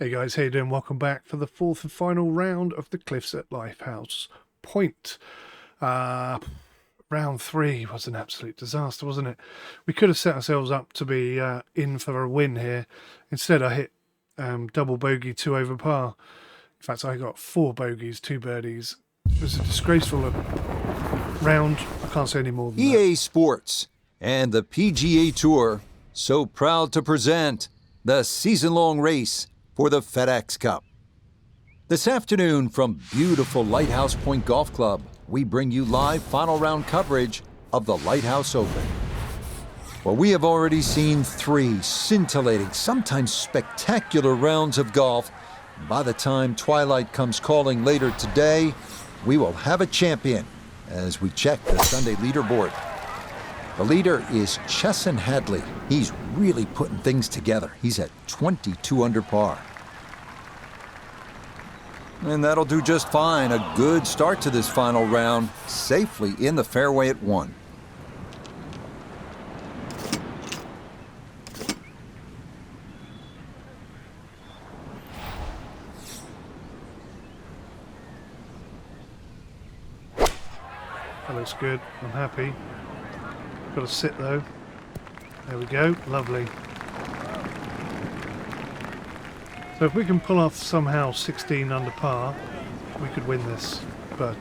Hey guys, how you doing? Welcome back for the fourth and final round of the Cliffs at Lifehouse Point. Round 3 was an absolute disaster, wasn't it? We could have set ourselves up to be in for a win here. Instead, I hit double bogey, 2 over par. In fact, I got 4 bogeys, 2 birdies. It was a disgraceful round. I can't say any more than EA that. Sports and the PGA Tour so proud to present the season-long race for the FedEx Cup. This afternoon from beautiful Lighthouse Point Golf Club, we bring you live final round coverage of the Lighthouse Open. Well, we have already seen 3 scintillating, sometimes spectacular rounds of golf. By the time twilight comes calling later today, we will have a champion as we check the Sunday leaderboard. The leader is Chesson Hadley. He's really putting things together. He's at 22 under par. And that'll do just fine. A good start to this final round, safely in the fairway at 1. That looks good. I'm happy. Got to sit though. There we go. Lovely. So if we can pull off somehow 16 under par, we could win this. But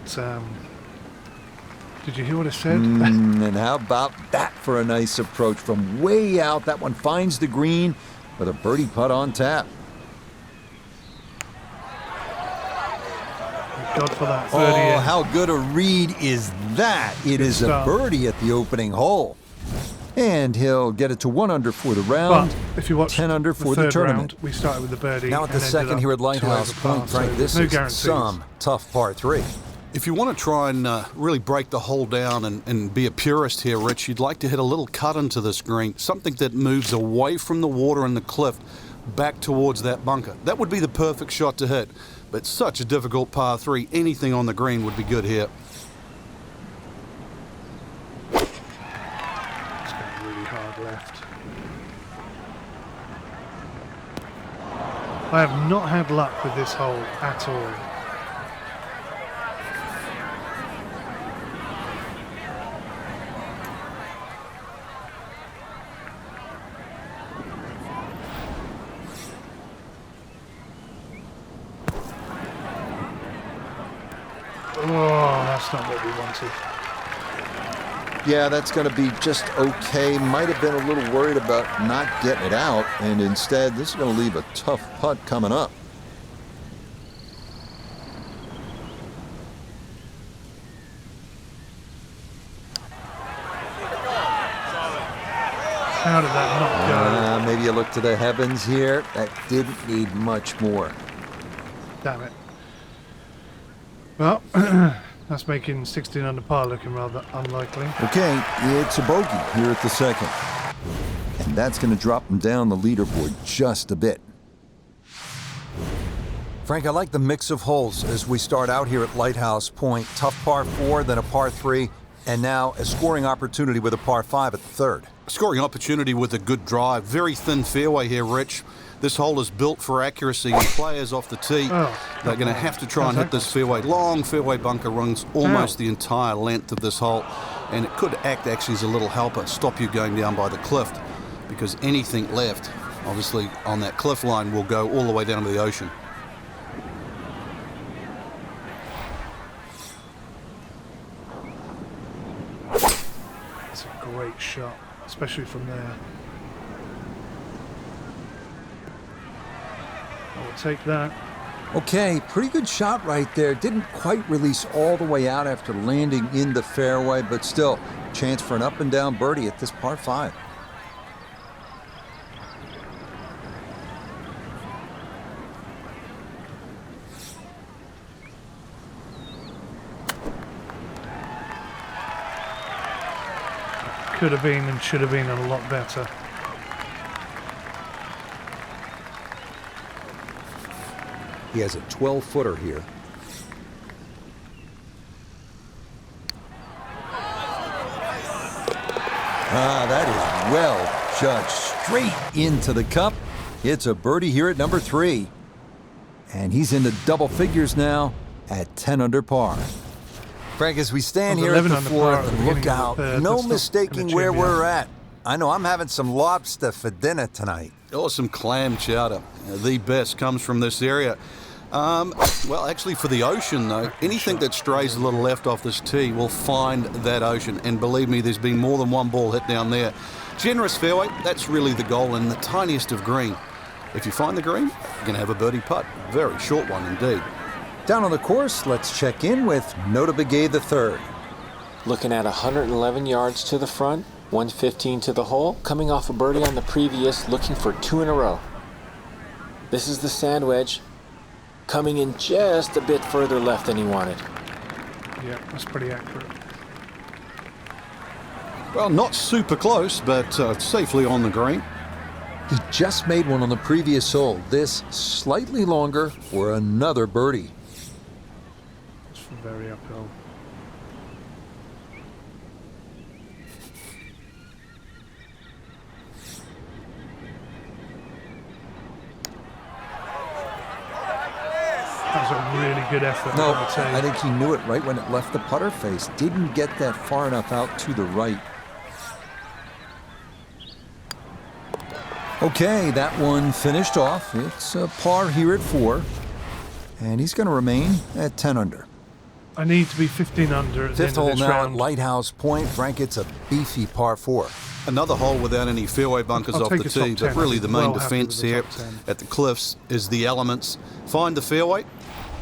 did you hear what I said? And how about that for a nice approach from way out? That one finds the green with a birdie putt on tap. Thank God for that birdie. Oh, how good a read is that? It is a birdie at the opening hole. And he'll get it to 1 under for the round. But if you watch 10 under for the third tournament. round, we started with the birdie. Now at the second here at Lighthouse Point, Frank, this is some tough par 3. If you want to try and really break the hole down and be a purist here, Rich, you'd like to hit a little cut into this green, something that moves away from the water and the cliff back towards that bunker. That would be the perfect shot to hit, but such a difficult par 3. Anything on the green would be good here. Left. I have not had luck with this hole at all. Oh, that's not what we wanted. Yeah, that's going to be just okay. Might have been a little worried about not getting it out, and instead, this is going to leave a tough putt coming up. How did that not go? Maybe you look to the heavens here. That didn't need much more. Damn it. Well, that's making 16 under par looking rather unlikely. Okay, it's a bogey here at the second. And that's going to drop him down the leaderboard just a bit. Frank, I like the mix of holes as we start out here at Lighthouse Point. Tough par 4, then a par 3, and now a scoring opportunity with a par 5 at the third. Scoring opportunity with a good drive. Very thin fairway here, Rich. This hole is built for accuracy, and players off the tee, they're going to have to try and hit this fairway. Long fairway bunker runs almost the entire length of this hole, and it could act actually as a little helper, stop you going down by the cliff, because anything left, obviously, on that cliff line will go all the way down to the ocean. It's a great shot, especially from there. I'll take that. Okay, pretty good shot right there. Didn't quite release all the way out after landing in the fairway, but still, chance for an up and down birdie at this par 5. Could have been and should have been a lot better. He has a 12-footer here. That is well judged. Straight into the cup. It's a birdie here at number 3. And he's into double figures now at 10 under par. Frank, as we stand here at the fourth and look out, no mistaking where we're at. I know I'm having some lobster for dinner tonight. Oh, some clam chowder. The best comes from this area. Well, actually, for the ocean, though, anything that strays a little left off this tee will find that ocean. And believe me, there's been more than one ball hit down there. Generous fairway, that's really the goal, and the tiniest of green. If you find the green, you're going to have a birdie putt. Very short one indeed. Down on the course, let's check in with 𝗦𝘂𝗂𝗏𝗍 �III. Looking at 111 yards to the front, 115 to the hole, coming off a birdie on the previous, looking for 2 in a row. This is the sand wedge, coming in just a bit further left than he wanted. Yeah, that's pretty accurate. Well, not super close, but safely on the green. He just made one on the previous hole. This slightly longer for another birdie. It's very uphill. That was a really good effort. No, I would say. I think he knew it right when it left the putter face. Didn't get that far enough out to the right. Okay, that one finished off. It's a par here at 4. And he's going to remain at 10 under. I need to be 15 under at the Fifth end of hole this now round. at Lighthouse Point. Frank, it's a beefy par 4. Another hole without any fairway bunkers I'll off take the a top tee, 10. but really the main Well happy with defence the here top 10. at the cliffs is the elements. Find the fairway,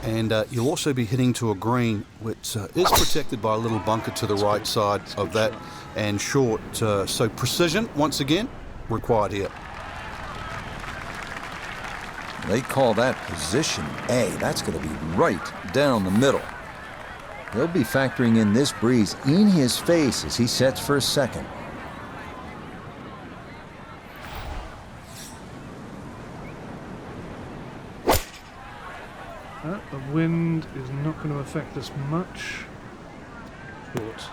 and you'll also be hitting to a green which is protected by a little bunker to the right side of that and short. So precision, once again, required here. They call that position A. That's going to be right down the middle. He'll be factoring in this breeze in his face as he sets for a second. The wind is not going to affect us much. Short.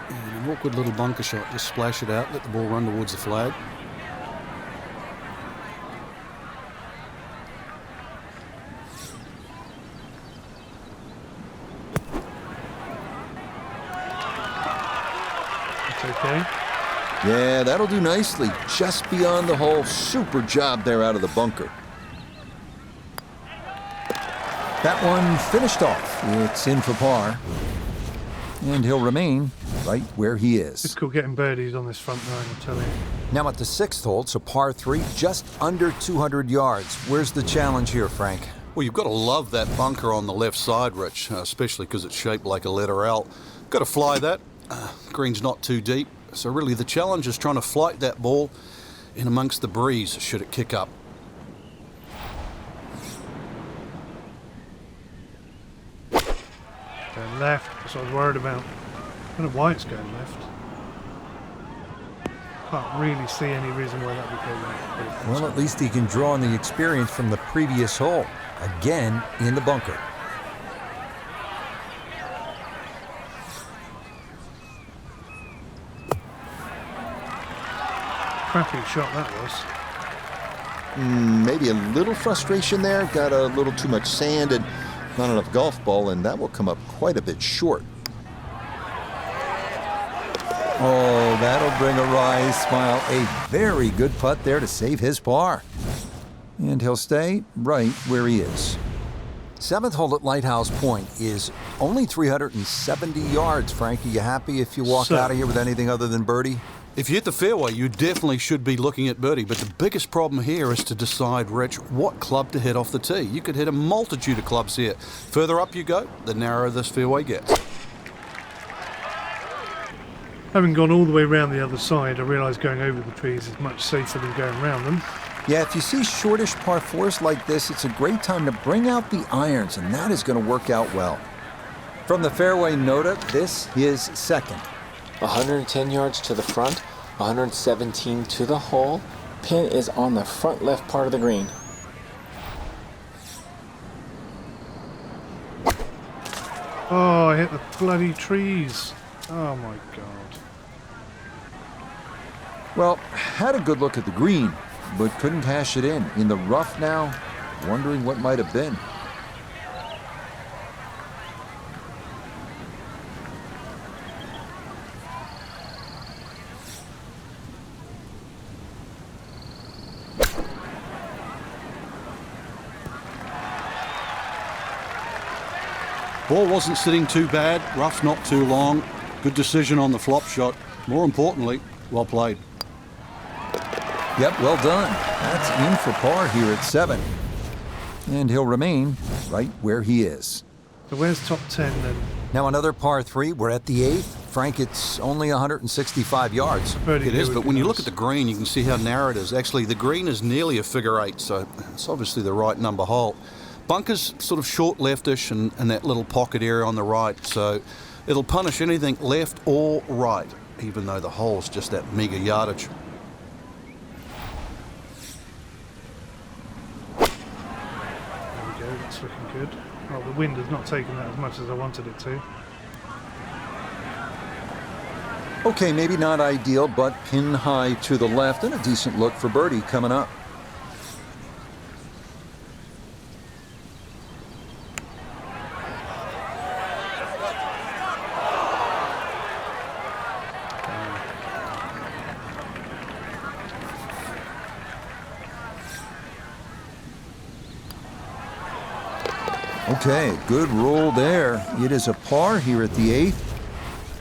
And an awkward little bunker shot, just splash it out, let the ball run towards the flag. It's okay. Yeah, that'll do nicely. Just beyond the hole. Super job there out of the bunker. That one finished off. It's in for par. And he'll remain right where he is. Difficult getting birdies on this front nine, I'll tell you. Now at the 6th hole, it's a par 3, just under 200 yards. Where's the challenge here, Frank? Well, you've got to love that bunker on the left side, Rich, especially because it's shaped like a letter L. Got to fly that. Green's not too deep. So really the challenge is trying to flight that ball in amongst the breeze should it kick up. Going left, that's what I was worried about. I don't know why it's going left. Can't really see any reason why that would go left. Well, at least he can draw on the experience from the previous hole. Again, in the bunker. Crappy shot that was. Maybe a little frustration there. Got a little too much sand and not enough golf ball, and that will come up quite a bit short. Oh, that'll bring a wry smile. A very good putt there to save his par. And he'll stay right where he is. 7th hole at Lighthouse Point is only 370 yards. Frank, are you happy if you walk out of here with anything other than birdie? If you hit the fairway, you definitely should be looking at birdie, but the biggest problem here is to decide, Rich, what club to hit off the tee. You could hit a multitude of clubs here. Further up you go, the narrower this fairway gets. Having gone all the way around the other side, I realise going over the trees is much safer than going around them. Yeah, if you see shortish par 4s like this, it's a great time to bring out the irons, and that is going to work out well. From the fairway 𝗦𝘂, this is 2nd. 110 yards to the front, 117 to the hole. Pin is on the front left part of the green. Oh, I hit the bloody trees. Oh my god. Well, had a good look at the green, but couldn't cash it in the rough now, wondering what might have been. Ball wasn't sitting too bad, rough's not too long. Good decision on the flop shot. More importantly, well played. Yep, well done. That's in for par here at 7. And he'll remain right where he is. So where's top 10 then? Now another par 3. We're at the 8th. Frank, it's only 165 yards. It is, but when you look at the green, you can see how narrow it is. Actually, the green is nearly a figure 8, so it's obviously the right number hole. Bunker's sort of short leftish and that little pocket area on the right, so it'll punish anything left or right, even though the hole's just that meager yardage. There we go, that's looking good. Well, the wind has not taken that as much as I wanted it to. Okay, maybe not ideal, but pin high to the left and a decent look for birdie coming up. Okay, good roll there. It is a par here at the 8th,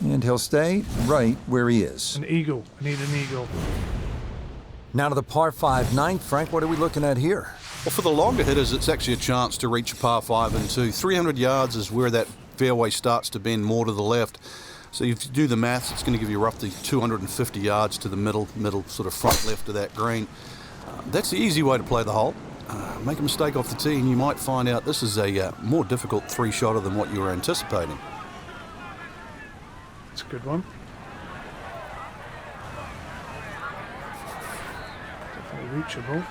and he'll stay right where he is. An eagle. I need an eagle. Now to the par 5 9th. Frank, what are we looking at here? Well, for the longer hitters, it's actually a chance to reach a par 5 and 2. 300 yards is where that fairway starts to bend more to the left. So if you do the maths, it's going to give you roughly 250 yards to the middle sort of front left of that green. That's the easy way to play the hole. Make a mistake off the tee and you might find out this is a more difficult 3-shotter than what you were anticipating. It's a good one. Definitely reachable.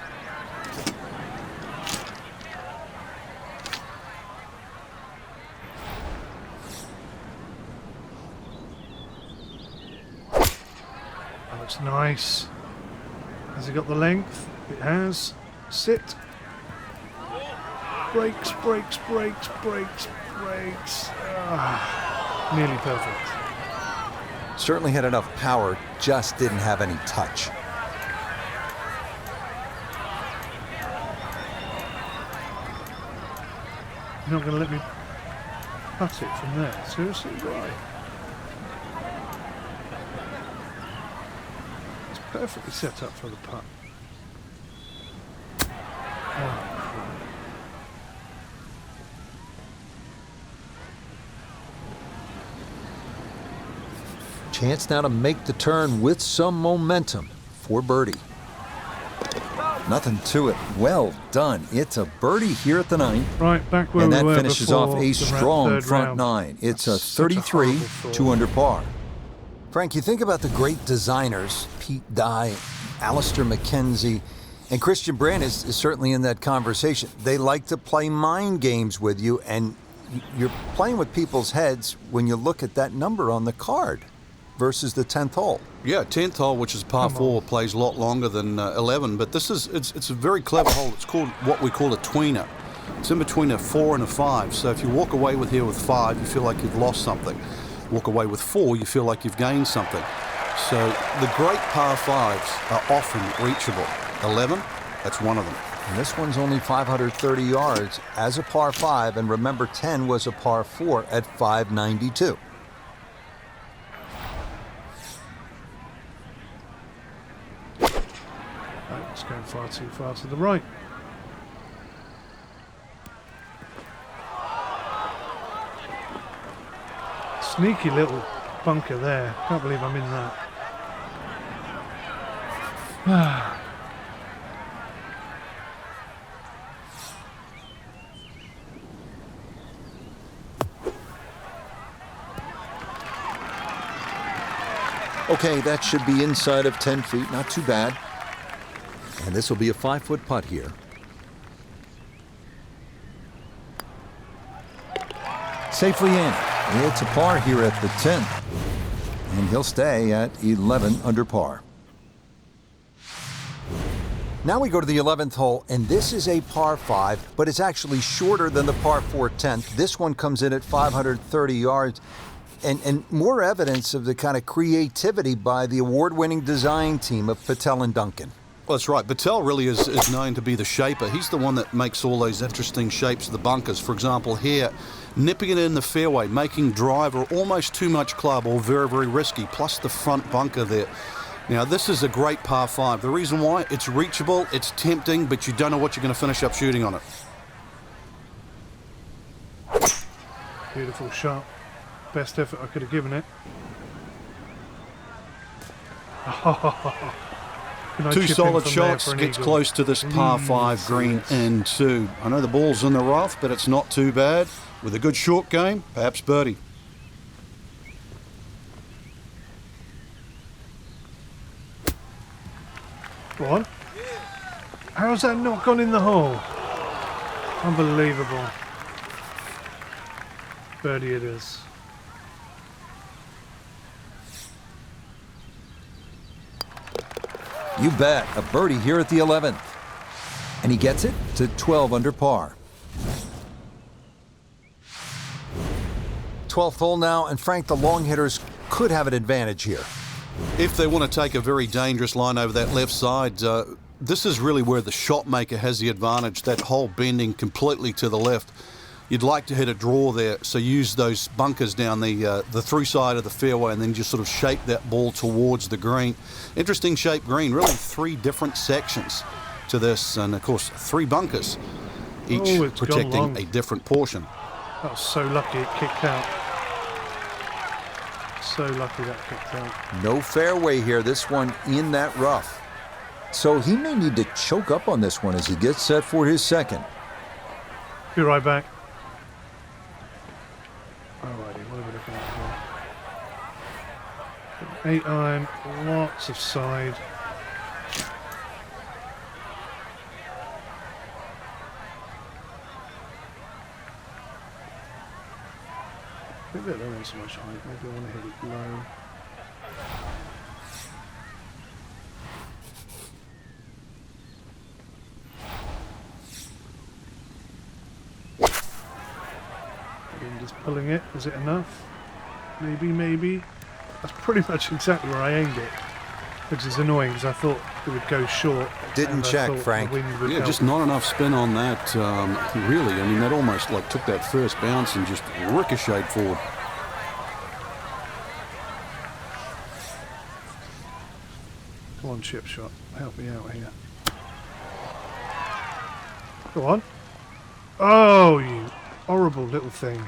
That looks nice. Has it got the length? It has. Sit. Brakes, brakes, brakes, brakes, brakes. Nearly perfect. Certainly had enough power, just didn't have any touch. You're not going to let me putt it from there? Seriously? Why? It's perfectly set up for the putt. Chance now to make the turn with some momentum for birdie. Nothing to it. Well done. It's a birdie here at the 9th. Right, back where and we that were finishes before off a the strong third front round. 9. It's That's a such a 33, horrible thought. 2 under par. Frank, you think about the great designers, Pete Dye, Alistair McKenzie, and Christian Brand is certainly in that conversation. They like to play mind games with you, and you're playing with people's heads when you look at that number on the card versus the 10th hole. Yeah, 10th hole, which is par 4, plays a lot longer than 11, but this is it's a very clever hole. It's called what we call a tweener. It's in between a 4 and a 5. So if you walk away with here with 5, you feel like you've lost something. Walk away with 4, you feel like you've gained something. So the great par 5s are often reachable. 11, that's one of them. And this one's only 530 yards as a par 5, and remember 10 was a par 4 at 592. It's going far too far to the right. Sneaky little bunker there. Can't believe I'm in that. Okay, that should be inside of 10 feet, not too bad. And this will be a 5-foot putt here. Safely in. It's a par here at the 10th. And he'll stay at 11 under par. Now we go to the 11th hole, and this is a par 5, but it's actually shorter than the par 4 10th. This one comes in at 530 yards, and more evidence of the kind of creativity by the award-winning design team of Patel and Duncan. Well, that's right. Patel really is known to be the shaper. He's the one that makes all those interesting shapes of the bunkers. For example, here, nipping it in the fairway, making driver almost too much club or very, very risky, plus the front bunker there. Now, this is a great par 5. The reason why, it's reachable, it's tempting, but you don't know what you're going to finish up shooting on it. Beautiful shot. Best effort I could have given it. Two solid shots, gets close to this par 5 green and 2. I know the ball's in the rough, but it's not too bad. With a good short game, perhaps birdie. What? How's that not gone in the hole? Unbelievable. Birdie it is. You bet, a birdie here at the 11th. And he gets it to 12 under par. 12th hole now, and Frank, the long hitters could have an advantage here. If they want to take a very dangerous line over that left side, this is really where the shot maker has the advantage, that hole bending completely to the left. You'd like to hit a draw there, so use those bunkers down the through side of the fairway and then just sort of shape that ball towards the green. Interesting shaped green, really 3 different sections to this, and of course 3 bunkers, each protecting a different portion. That was so lucky it kicked out. So lucky that kicked out. No fairway here, this one in that rough. So he may need to choke up on this one as he gets set for his second. Be right back. Alrighty, what are we looking at here? 8 iron, lots of side. Maybe I don't want so much height, maybe I want to hit it low. Again, just pulling it, is it enough? Maybe, maybe. That's pretty much exactly where I aimed it, which is annoying because I thought it would go short. Didn't check, Frank. Yeah, just not enough spin on that, really. I mean, that almost like took that first bounce and just ricocheted forward. Come on, chip shot. Help me out here. Go on. Oh, you horrible little thing.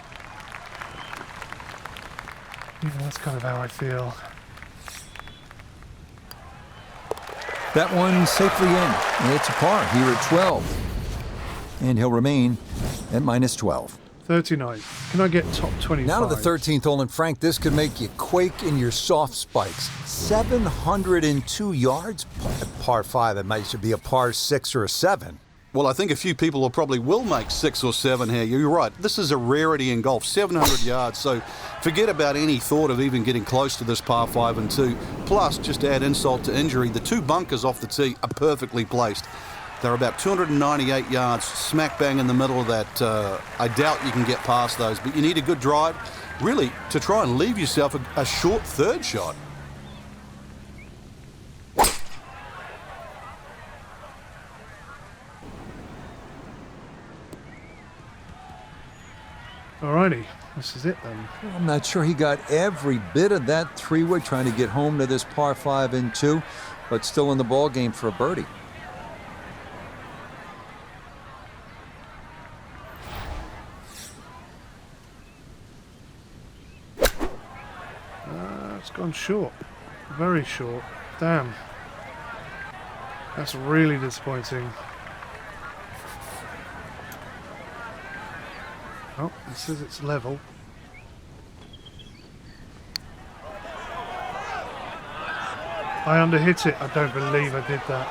Yeah, that's kind of how I feel. That one safely in. It's a par here at 12. And he'll remain at minus 12. 39. Can I get top 25? Now to the 13th hole, and Frank, this could make you quake in your soft spikes. 702 yards, par 5. It might be a par 6 or a 7. Well, I think a few people will make 6 or 7 here. You're right. This is a rarity in golf, 700 yards. So forget about any thought of even getting close to this par 5 and 2. Plus, just to add insult to injury, the 2 bunkers off the tee are perfectly placed. They're about 298 yards, smack bang in the middle of that. I doubt you can get past those, but you need a good drive, really, to try and leave yourself a short third shot. Alrighty, this is it then. I'm not sure he got every bit of that 3-wood trying to get home to this par 5 and 2, but still in the ball game for a birdie. It's gone short. Very short. Damn. That's really disappointing. Oh, it says it's level. I underhit it. I don't believe I did that.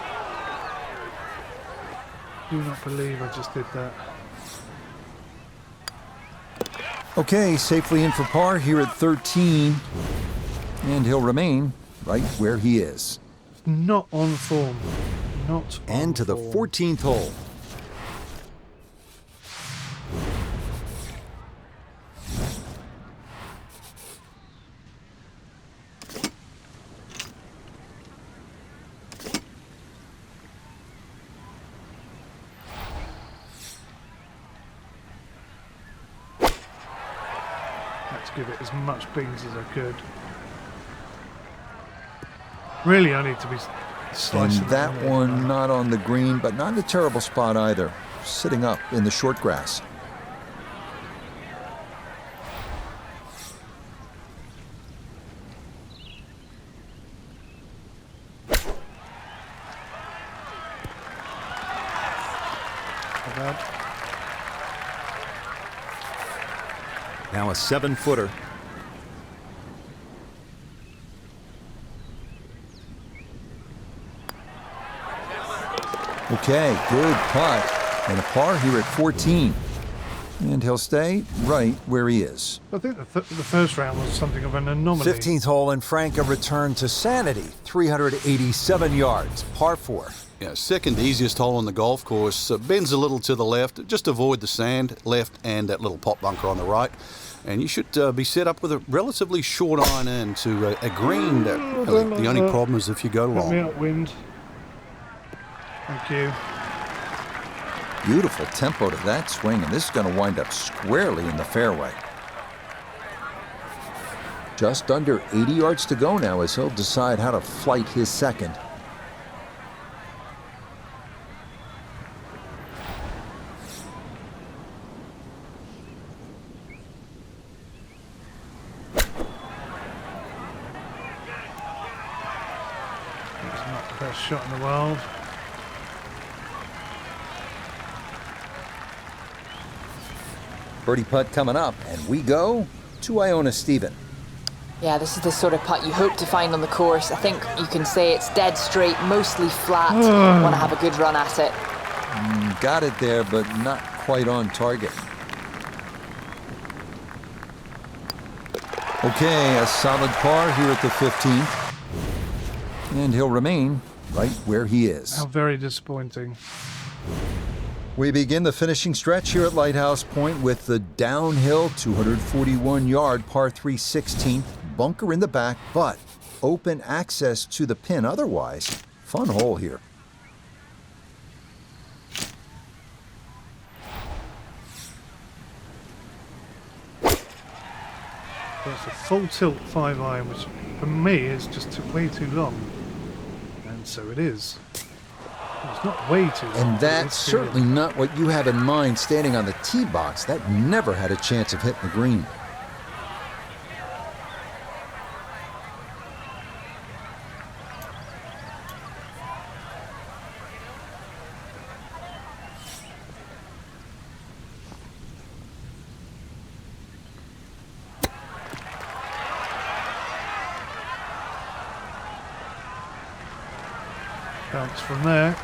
Do not believe I just did that. Okay, safely in for par here at 13. And he'll remain right where he is. Not on form. Not And to the on 14th hole. Had to give it as much beans as I could. Really, I need to be slicing And that it in one not on the green, but not in a terrible spot either. Sitting up in the short grass. Not bad. Now a 7-footer. Okay, good putt. And a par here at 14. And he'll stay right where he is. I think the first round was something of an anomaly. 15th hole, and Frank a return to sanity. 387 yards, par 4. Yeah, second easiest hole on the golf course. Bends a little to the left. Just avoid the sand left and that little pot bunker on the right. And you should be set up with a relatively short iron in to a green. The only problem is if you go Cut me long. out, wind. Thank you. Beautiful tempo to that swing, and this is going to wind up squarely in the fairway. Just under 80 yards to go now as he'll decide how to flight his second. It's not the best shot in the world. Birdie putt coming up, and we go to Iona Stephen. Yeah, this is the sort of putt you hope to find on the course. I think you can say it's dead straight, mostly flat. Want to have a good run at it. Got it there, but not quite on target. Okay, a solid par here at the 15th. And he'll remain right where he is. How very disappointing. We begin the finishing stretch here at Lighthouse Point with the downhill 241-yard par 3 16th, bunker in the back, but open access to the pin otherwise. Fun hole here. That's a full tilt 5-iron, which for me is just way too long. And so it is. It's not way too long. And but that's it's too long. certainly not what you have in mind standing on the tee box. That never had a chance of hitting the green. Bounce from there.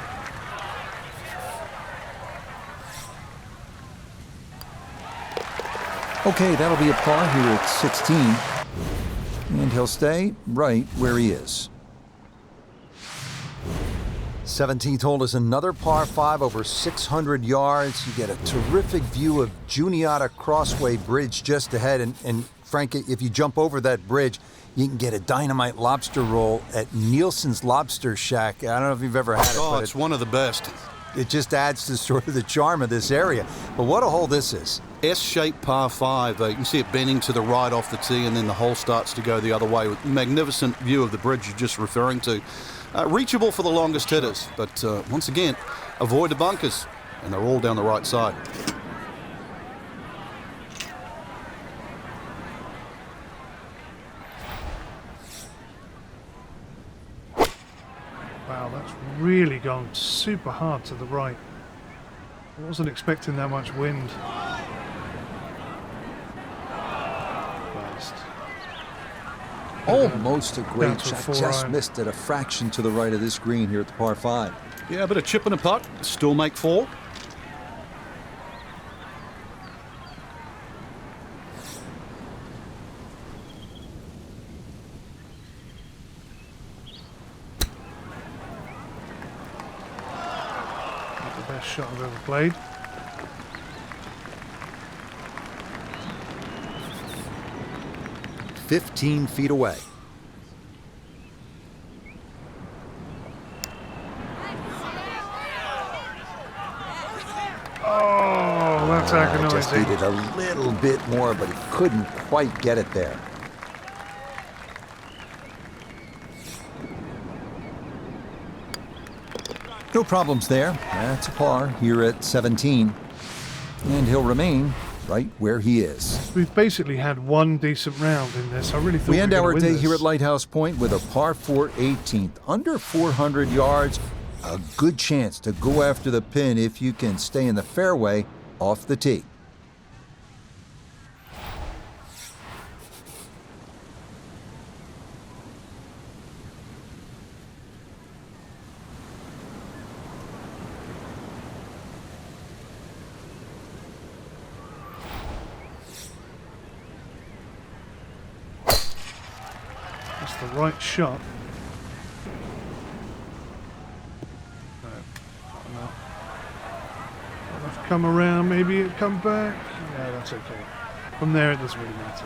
Okay, that'll be a par here at 16. And he'll stay right where he is. 17th hole is another par 5 over 600 yards. You get a terrific view of Juniata Crossway Bridge just ahead. And Frank, if you jump over that bridge, you can get a dynamite lobster roll at Nielsen's Lobster Shack. I don't know if you've ever had it. Oh, but it's one of the best. it just adds to sort of the charm of this area. But what a hole this is. S-shaped par 5. You can see it bending to the right off the tee, and then the hole starts to go the other way with magnificent view of the bridge you're just referring to. Reachable for the longest hitters, but once again, avoid the bunkers, and they're all down the right side. Wow, that's really gone super hard to the right. I wasn't expecting that much wind. Blast. Almost a great Down to a shot. 4-iron. Just missed it a fraction to the right of this green here at the par 5. Yeah, a bit of chip and a putt, still make 4. best shot I've ever played. "15 feet away." Oh, that's Just agonizing. needed a little bit more, but he couldn't quite get it there. No problems there. That's a par here at 17. And he'll remain right where he is. We've basically had one decent round in this. I really thought We end were our gonna day win here this. at Lighthouse Point with a par 4 18th. Under 400 yards. A good chance to go after the pin if you can stay in the fairway off the tee. That's the right shot. No, not enough. Not enough to come around, maybe it come back. Yeah, that's okay. From there, it doesn't really matter.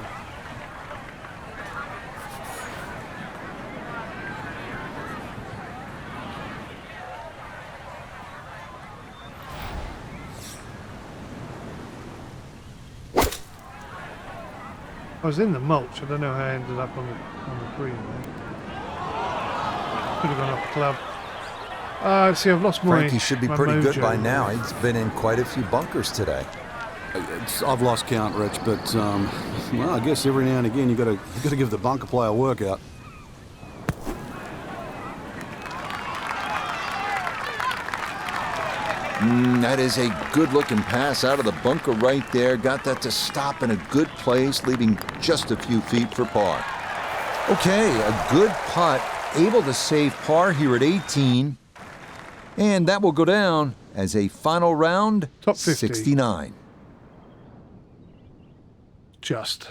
I was in the mulch. I don't know how I ended up on the green there. Could have gone up the club. See, I've lost my Frankie should be my pretty good mojo by there. now. He's been in quite a few bunkers today. I've lost count, Rich, but well, I guess every now and again you got to give the bunker play a workout. That is a good-looking pass out of the bunker right there. Got that to stop in a good place, leaving just a few feet for par. Okay, a good putt, able to save par here at 18. And that will go down as a final round, Top 50. 69. Just.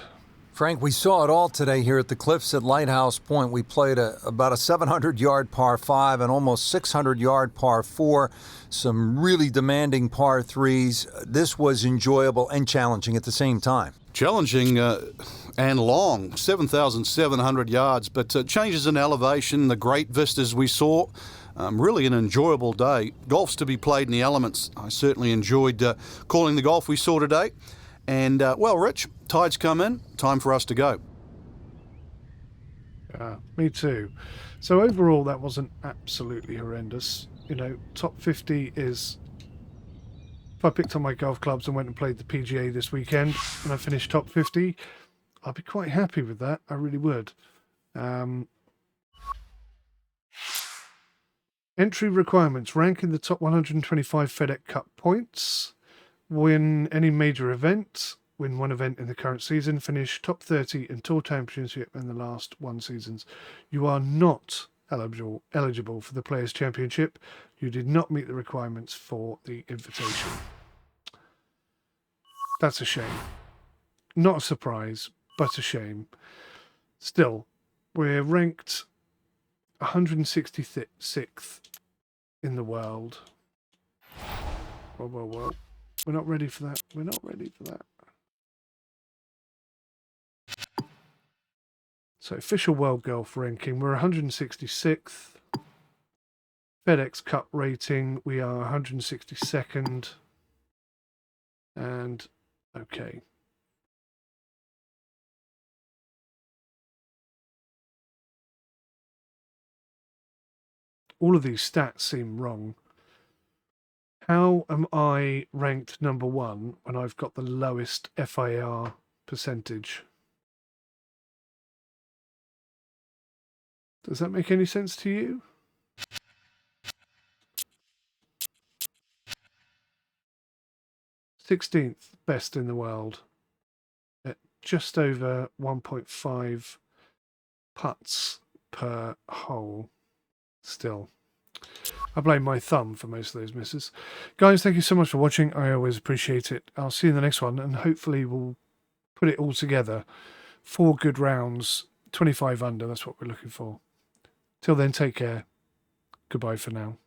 Frank, we saw it all today here at the Cliffs at Lighthouse Point. We played about a 700-yard par 5 and almost 600-yard par 4. Some really demanding par 3s. This was enjoyable and challenging at the same time. Challenging and long, 7,700 yards, but changes in elevation, the great vistas we saw. Really an enjoyable day. Golf's to be played in the elements. I certainly enjoyed calling the golf we saw today. And, well, Rich, tide's come in. Time for us to go. Me too. So overall, that wasn't absolutely horrendous. You know, top 50 is... If I picked up my golf clubs and went and played the PGA this weekend and I finished top 50, I'd be quite happy with that. I really would. Entry requirements. Rank in the top 125 FedEx Cup points. Win any major event. Win one event in the current season. Finish top 30 in Tour Championship in the last one seasons. You are not eligible for the Players' Championship. You did not meet the requirements for the invitation. That's a shame. Not a surprise, but a shame. Still, we're ranked 166th in the world. Well. We're not ready for that. We're not ready for that. So, official world golf ranking, we're 166th. FedEx Cup rating, we are 162nd. And, okay. All of these stats seem wrong. How am I ranked number 1 when I've got the lowest FIR percentage? Does that make any sense to you? _16th best in the world at just over 1.5 putts per hole. Still, I blame my thumb for most of those misses. Guys, thank you so much for watching. I always appreciate it. I'll see you in the next one, and hopefully we'll put it all together. 4 good rounds, 25 under, that's what we're looking for. Till then, take care. Goodbye for now.